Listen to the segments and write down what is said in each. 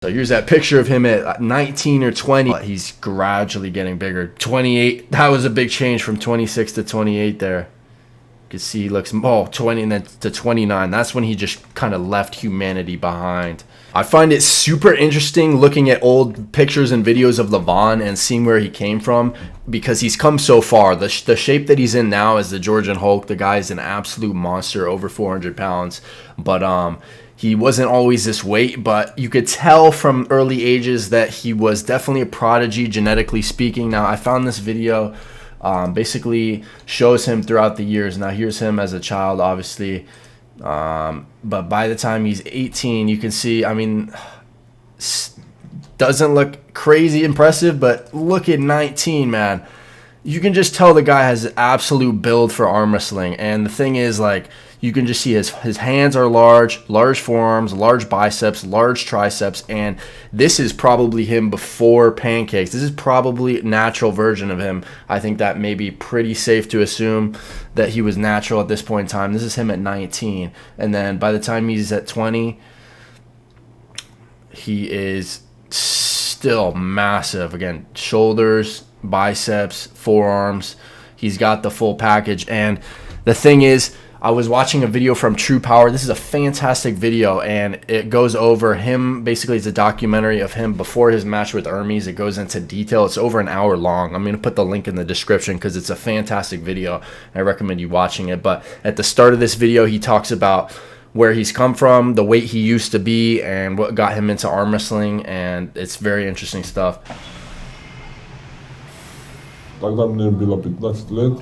So here's that picture of him at 19 or 20. He's gradually getting bigger. 28, that was a big change from 26 to 28 there. You can see he looks, 20 and then to 29. That's when he just kind of left humanity behind. I find it super interesting looking at old pictures and videos of Levan and seeing where he came from, because he's come so far. The shape that he's in now is the Georgian Hulk. The guy's an absolute monster, over 400 pounds. But he wasn't always this weight, but you could tell from early ages that he was definitely a prodigy, genetically speaking. Now, I found this video basically shows him throughout the years. Now, here's him as a child, obviously. But by the time he's 18, you can see, I mean, doesn't look crazy impressive, but look at 19, man. You can just tell the guy has absolute build for arm wrestling. And the thing is, like, you can just see his hands are large forearms, large biceps, large triceps, and this is probably him before pancakes. This is probably a natural version of him. I think that may be pretty safe to assume that he was natural at this point in time. This is him at 19, and then by the time he's at 20, he is still massive. Again, shoulders, biceps, forearms. He's got the full package. And the thing is, I was watching a video from True Power. This is a fantastic video, and it goes over him. Basically, it's a documentary of him before his match with Hermes. It goes into detail. It's over an hour long. I'm going to put the link in the description because it's a fantastic video. I recommend you watching it. But at the start of this video, he talks about where he's come from, the weight he used to be, and what got him into arm wrestling, and it's very interesting stuff. Тогда мне было 15 лет,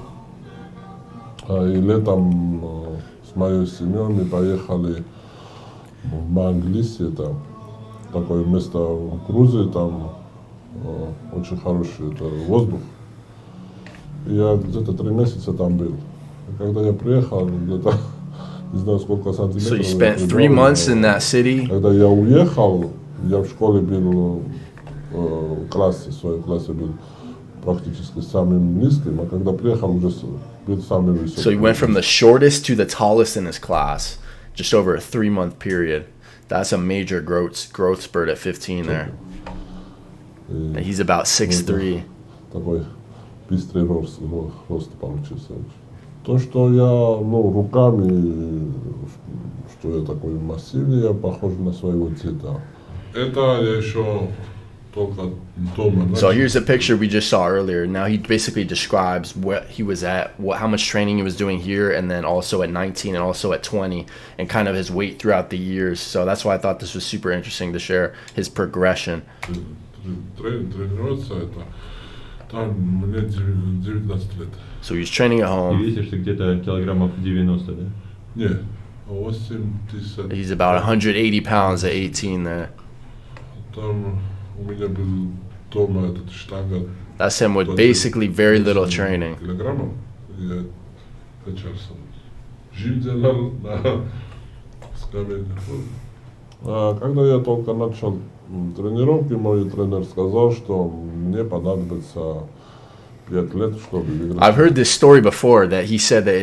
и летом с моей семьей мы поехали в Манглис, это такое место в Грузии, там очень хороший воздух. Я где-то 3 месяца там был. И когда я приехал, где-то не знаю сколько сантиметров. So you spent 3 months in that city? Когда я уехал, я в школе был в классе, в своей классе был практически самым низким, а когда приехал, уже был самый высокий. So he went from the shortest to the tallest in his class, just over a 3-month period. That's a major growth spurt at 15 there. And he's about 6'3". Такой быстрый рост получился. То, что я, руками, что я такой массивный, я похож на своего деда. Это я еще только дома. So here's a picture we just saw earlier. Now he basically describes what he was at, how much training he was doing here, and then also at 19 and also at 20, and kind of his weight throughout the years. So that's why I thought this was super interesting to share his progression. Тренироваться это, там мне 19 лет. So he's training at home. Весишь ты где-то килограммов 90, да? Не, 80. He's about 180 pounds at 18 there. Там у меня был дома этот штанга. That's him with basically very little training. Килограммов. Я качался. Жим делал на скамейке. Когда я только начал тренировки, мой тренер сказал, что мне понадобится 5 лет, чтобы выиграть. I've heard this story before that he said that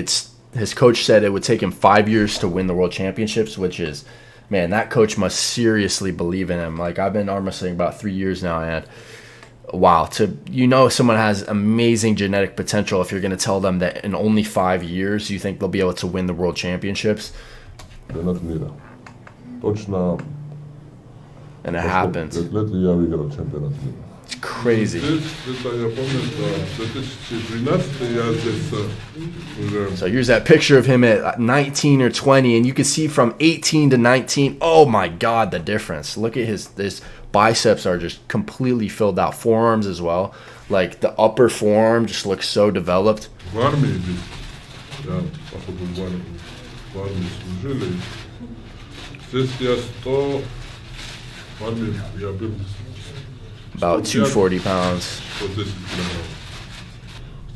his coach said it would take him 5 years to win the world championships, which is, man, that coach must seriously believe in him. Like, I've been arm wrestling about 3 years now, and wow, someone has amazing genetic potential if you're going to tell them that in only 5 years you think they'll be able to win the world championships. Чемпионат мира. Точно. And it happens. 5 лет я выиграл чемпионат мира. It's crazy. So here's that picture of him at 19 or 20, and you can see from 18 to 19, oh my God, the difference. Look at his biceps are just completely filled out. Forearms as well. Like the upper forearm just looks so developed. About 240 pounds.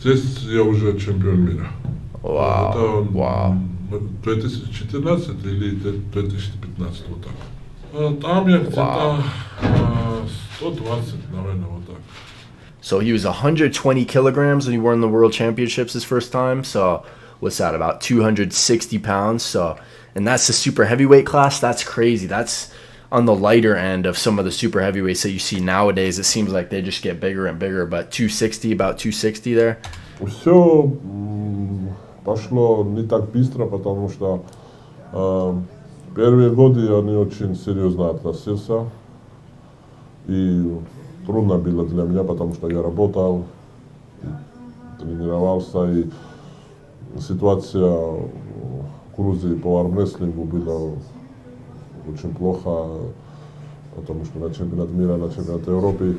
Здесь я уже чемпион мира. Wow. Wow. 2014 или 2015 вот так. Там я где-то 120, наверное, вот так. So he was 120 kilograms when he won the world championships his first time. So what's that, about 260 pounds? So, and that's the super heavyweight class. That's crazy. That's on the lighter end of some of the super heavyweights that you see nowadays. It seems like they just get bigger and bigger. But 260, about 260 there. Все пошло не так быстро, потому что первые годы я не очень серьезно относился. И трудно было для меня, потому что я работал, тренировался, и ситуация в Грузии по армрестлингу была очень плохо, потому что на чемпионат мира, на чемпионат Европы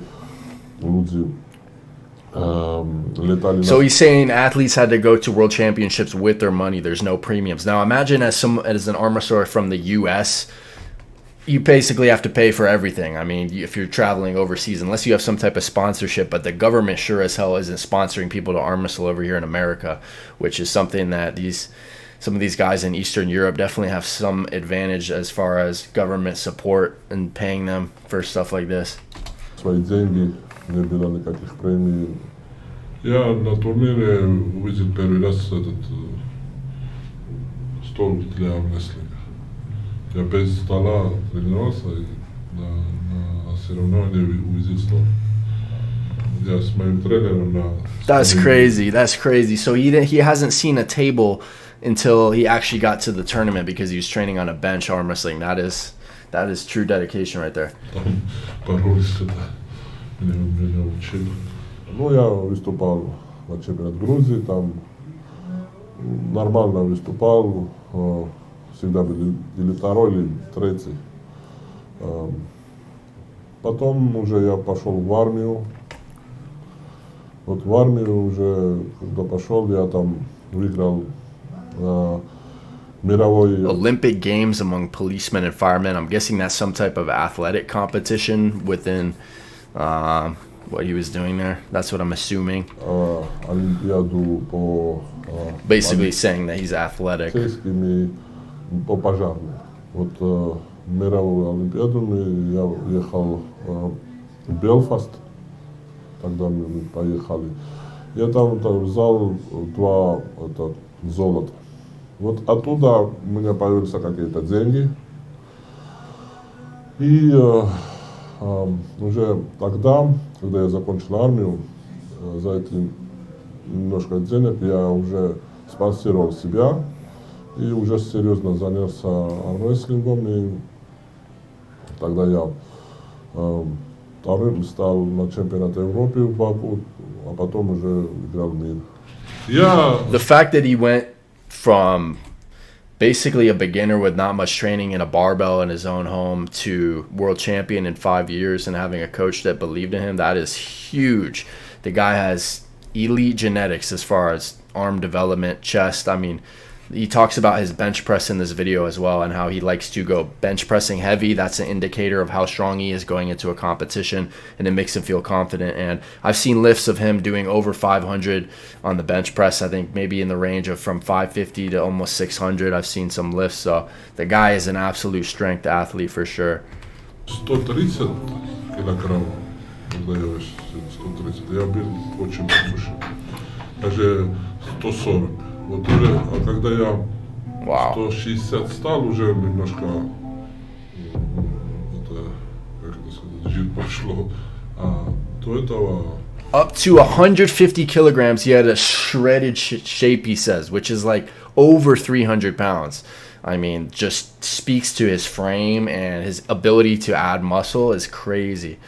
люди летали. So he's saying athletes had to go to world championships with their money. There's no premiums. Now imagine as an arm wrestler from the U.S., you basically have to pay for everything. I mean, if you're traveling overseas, unless you have some type of sponsorship, but the government sure as hell isn't sponsoring people to arm wrestle over here in America, which is something that some of these guys in Eastern Europe definitely have some advantage as far as government support and paying them for stuff like this. Свои деньги, не было никаких премий. Я на турнире увидел первый раз этот стол для армрестлинга. Я без стола тренировался и на соревновании увидел стол. Я с моим тренером на... That's crazy. That's crazy. So he hasn't seen a table until he actually got to the tournament because he was training on a bench arm wrestling. That is true dedication right there. Там боролись, меня учили. Ну, я выступал на чемпионат Грузии, там нормально выступал, всегда был или второй, или третий. Потом уже я пошел в армию. Вот в армию уже, когда пошел, я там выиграл мировой... Olympic Games among policemen and firemen. I'm guessing that's some type of athletic competition within what he was doing there. That's what I'm assuming. Олимпиаду по... Basically saying that he's athletic. Полицейскими, по пожарным. Вот мировую олимпиаду я ехал в Белфаст. Тогда мы поехали. Я там взял 2 золота. Вот оттуда у меня появились какие-то деньги. И уже тогда, когда я закончил армию, за этим немножко денег я уже спонсировал себя и уже серьезно занялся армрестлингом. И тогда я вторым стал на чемпионате Европы в Баку, а потом уже играл мир. The fact that he went from basically a beginner with not much training and a barbell in his own home to world champion in 5 years and having a coach that believed in him, that is huge. The guy has elite genetics as far as arm development, chest. I mean, he talks about his bench press in this video as well and how he likes to go bench pressing heavy. That's an indicator of how strong he is going into a competition, and it makes him feel confident. And I've seen lifts of him doing over 500 on the bench press. I think maybe in the range of from 550 to almost 600. I've seen some lifts. So the guy is an absolute strength athlete for sure. 130 килограмм, когда я весил 130, я был очень большой. Даже 140. Вот уже, а когда я 160 стал, уже немножко, как это сказать, жир пошло. А до этого... Up to 150 kilograms, he had a shredded shape, he says, which is like over 300 pounds. I mean, just speaks to his frame and his ability to add muscle is crazy.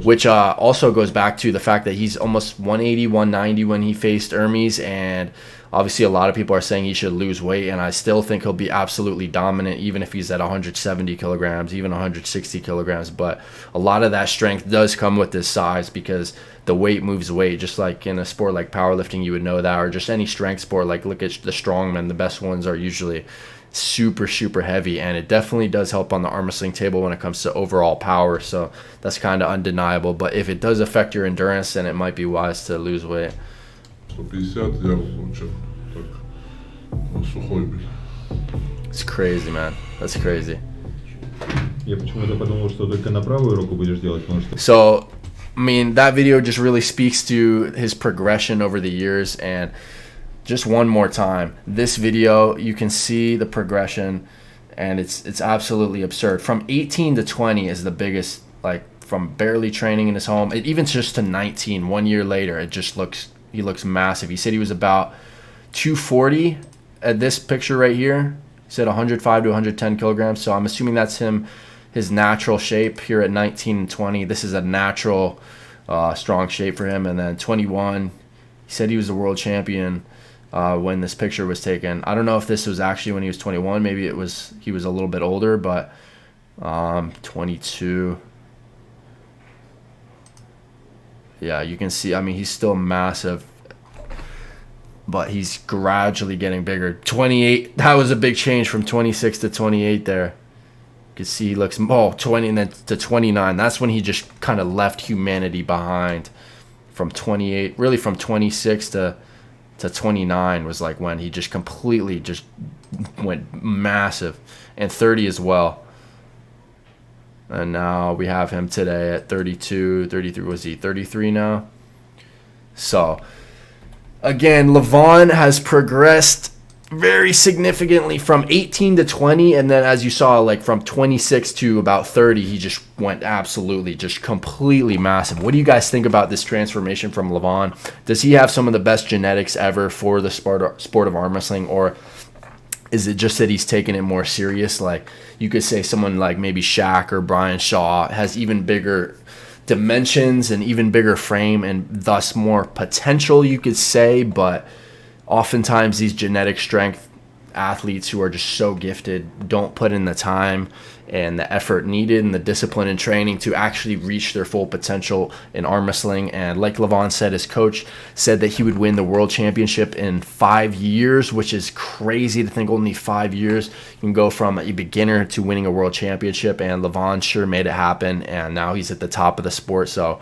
Which also goes back to the fact that he's almost 180, 190 when he faced Hermes, and obviously a lot of people are saying he should lose weight, and I still think he'll be absolutely dominant even if he's at 170 kilograms, even 160 kilograms. But a lot of that strength does come with this size because the weight moves weight, just like in a sport like powerlifting you would know that, or just any strength sport. Like look at the strongmen, the best ones are usually super heavy, and it definitely does help on the arm wrestling table when it comes to overall power. So that's kind of undeniable, but if it does affect your endurance, then it might be wise to lose weight. 150 я очень так сухой был. It's crazy, man. That's crazy. Я почему-то подумал, что только на правую руку будешь делать, потому что... So, I mean, that video just really speaks to his progression over the years. And just one more time, this video, you can see the progression and it's absolutely absurd. From 18 to 20 is the biggest, like from barely training in his home, even just to 19, 1 year later, he looks massive. He said he was about 240 at this picture right here. He said 105 to 110 kilograms. So I'm assuming that's his natural shape here at 19 and 20. This is a natural strong shape for him. And then 21, he said he was the world champion when this picture was taken. I don't know if this was actually when he was 21. Maybe he was a little bit older, but 22. Yeah, you can see, I mean, he's still massive, but he's gradually getting bigger. 28, that was a big change from 26 to 28 there. You can see he looks, 20 and then to 29. That's when he just kind of left humanity behind. From 28, really from 26 to 29 was like when he just completely just went massive. And 30 as well. And now we have him today at 32, 33. Was he 33 now? So, again, Levan has progressed very significantly from 18 to 20. And then as you saw, like from 26 to about 30, he just went absolutely, just completely massive. What do you guys think about this transformation from Levan? Does he have some of the best genetics ever for the sport of arm wrestling? Or is it just that he's taking it more serious? Like you could say someone like maybe Shaq or Brian Shaw has even bigger dimensions and even bigger frame and thus more potential, you could say. But oftentimes these genetic strength athletes who are just so gifted don't put in the time and the effort needed and the discipline and training to actually reach their full potential in arm wrestling. And like Levan said, his coach said that he would win the world championship in 5 years, which is crazy to think only 5 years. You can go from a beginner to winning a world championship, and Levan sure made it happen, and now he's at the top of the sport. So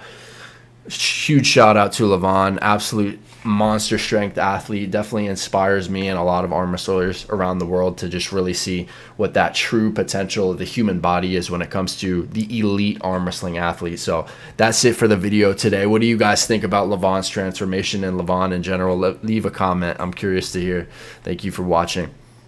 huge shout out to Levan, absolute monster strength athlete. Definitely inspires me and a lot of arm wrestlers around the world to just really see what that true potential of the human body is when it comes to the elite arm wrestling athlete. So that's it for the video today. What do you guys think about Levan's transformation and Levan in general? Leave a comment. I'm curious to hear. Thank you for watching.